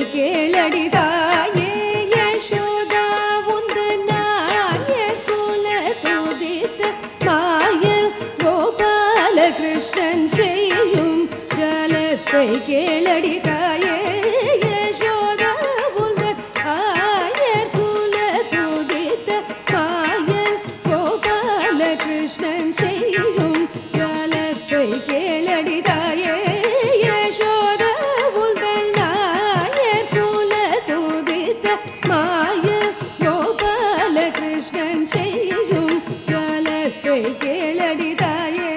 கேளடிதாயே யசோதா உந்தன் நாயர் குல துதித்த மாயன் கோபால கிருஷ்ணன் செய்யும் ஜலத்தை கேளடிதாயே யசோதா உந்தன் நாயர் குல துதித்த மாயன் கோபால கிருஷ்ணன் செய்யும் ஜலத்தை கேளடிதாயே யசோதா உந்தன் நாயர் குல துதித்த மாயன் கோபால கிருஷ்ணன் செய்யும் ஜலத்தை கேளடிதாயே.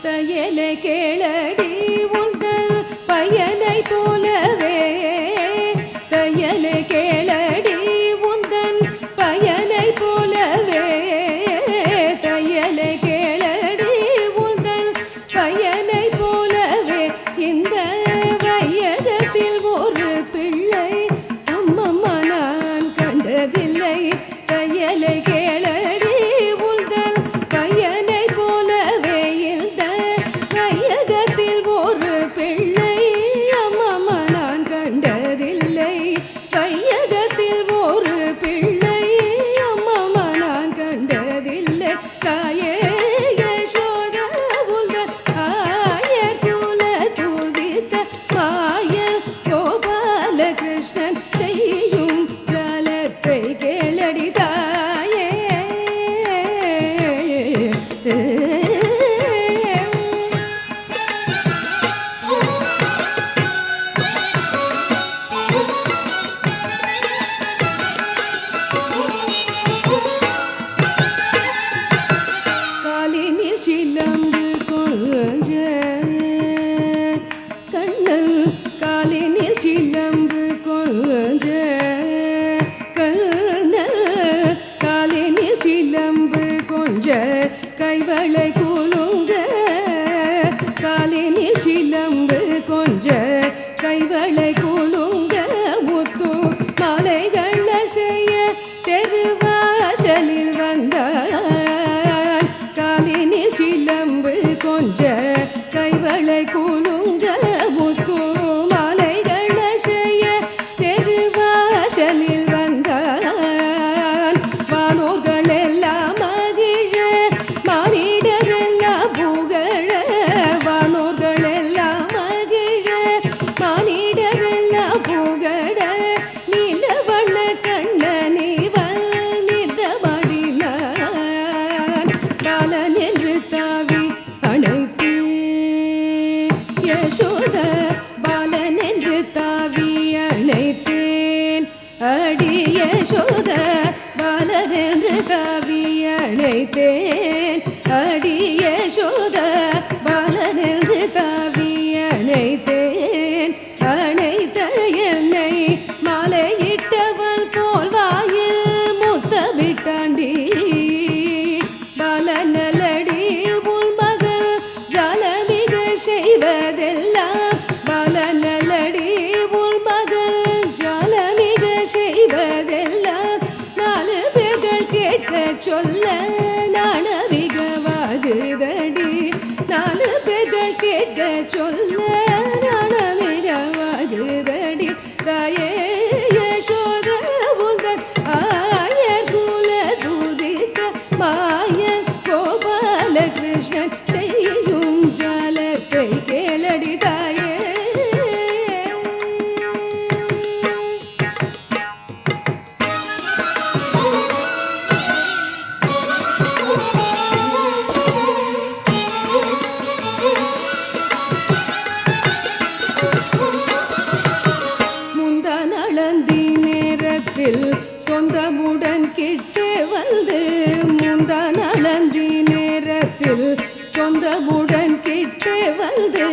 தையலை கேளடி உந்தன் பையனை போலவே தையலை கேளடி உந்தன் பையனை போலவே தையலை கேளடி உந்தன் பையனை போலவே இந்த வையகத்தில் ஒரு பிள்ளை அம்மம்மா நான் கண்டதில்லை தையலை கேளடி உந்தன் பையனை போலவே இந்த வையகத்தில் ஒரு பிள்ளை அம்மம்மா நான் கண்டதில்லை வையகத்தில் ஒரு பிள்ளை அம்மம்மா நான் கண்டதில்லை தாயே யசோதா உந்தன் ஆயர் குல துதித்த மாயன் கோபால கிருஷ்ணன் செய்யும் ஜலத்தை கேளடிதாயே. காலினில் சிலம்பு கொஞ்ச கண்ணன் காலினில் சிலம்பு கொஞ்ச கண்ணன் காலினில் சிலம்பு கொஞ்ச கைவளை குலுங்க காலினில் சிலம்பு கொஞ்ச கைவளை குலுங்க முத்து மாலைகள் செய்ய தெருவாசலில் வந்தான் காலினில் சிலம்பு கொஞ்ச கைவளை குலுங்க முத்து மாலைகள் செய்ய தெருவாசலில் வந்தான் வானோர்கள் எல்லாம் மகிழ மானிடரெல்லாம் புகழ வானோர்கள் எல்லாம் மகிழ மானிடரெல்லாம் புகழ நீலவண்ண கண்ணனி வந்திதமடினான் பாலன் என்று தாவி அணைத்து யசோத பாலன் என்று தாவி அணைத்தேன் அடி யசோத பாலன் என்று தாவி அணைத்தேன் அடி யசோத பாலன் என்று தாவி அணைத்தேன் அணைத்த என்னை மாலையிட்டவள் போல் வாயில் முத்தமிட்டாண்டி பாலநலடி உன் மகள் ஜாலமிக செய்வதெல்லாம் பாலநலடி உன் மகள் ஜாலமிக செய்வதெல்லாம் நாலு பேர்கள் கேட்க சொல்ல நாணமிகவாகுதடி நாலு பேர்கள் கேட்க சொல்ல நாணமிகவாகுதடி தாயே யசோதா உந்தன் ஆயர் குல துதித்த மாயன் கோபால கிருஷ்ணன் செய்யும் ஜலத்தை கேளடி தாயே. சொந்தமுடன் கிட்டு வந்து முந்தான் அளந்தி நேரத்தில் சொந்தமுடன் கிட்டு வந்து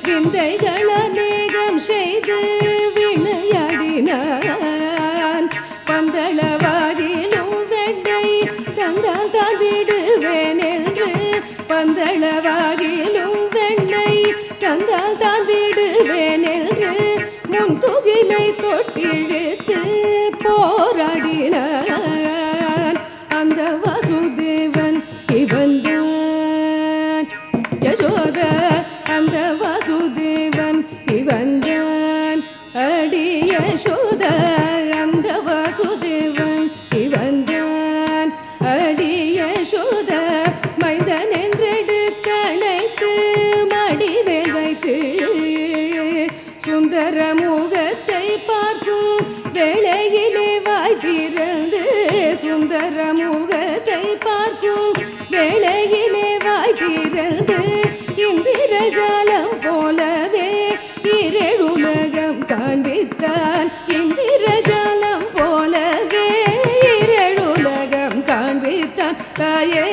விந்தைகள் அநேகம் செய்து விளையாடினான் பந்தளவாதிலும் வெண்ணை தந்தால் தான் விடுவேன் என்று பந்தளவாதிலும் வெண்ணை தந்தால் தான் விடுவேன் சிலை தொட்டிழுத்து போராடினான் அந்த வாசுதேவன் இவன்தான் யசோத அந்த வாசுதேவன் இவன்தான் அடி யசோத அந்த வாசுதேவன் இவன்தான் அடி யசோத மைந்தன் என்றெடுத்தழைத்து மடிவேல் வைத்து சுந்தர முகத்தை பார்க்கும் வேளையிலே வாய் திறந்து சுந்தர முகத்தை பார்க்கும் வேளையிலே வாய் திறந்து இந்திரஜாலம் போலவே இரேழுலகம் காண்பித்தான் இந்திரஜாலம் போலவே இரேழுலகம் காண்பித்தான் தாயே